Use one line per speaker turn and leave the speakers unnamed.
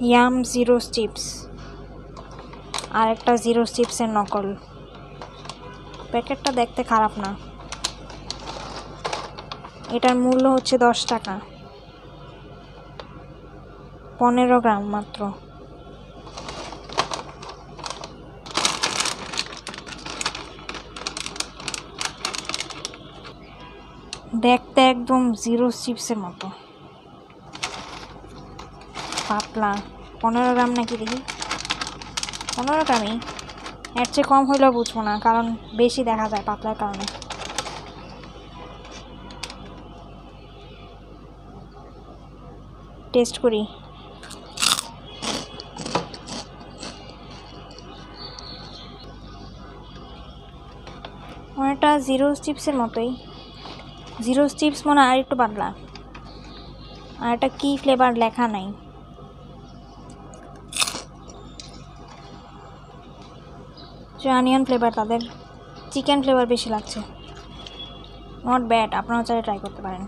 Yam zero chips, আর একটা zero চিপসের নকল। প্যাকেটটা দেখতে খারাপ না। এটার মূল্য হচ্ছে 10 টাকা, 15 গ্রাম মাত্র। দেখতে একদম জিরো চিপসের মতো, পাতলা। 15 গ্রাম নাকি দেখি, 15 গ্রামই, এর চেয়ে কম হইলেও বুঝবো না, কারণ বেশি দেখা যায় পাতলার কারণে। টেস্ট করি। অনেকটা জিরো চিপসের মতোই, জিরো চিপস মনে হয় আর একটু পাতলা, আর একটা কী ফ্লেভার লেখা নাই। অনিয়ন ফ্লেভার, তাদের চিকেন ফ্লেভার বেশি লাগছে। নট ব্যাড, আপনারাও চাইলে ট্রাই করতে পারেন।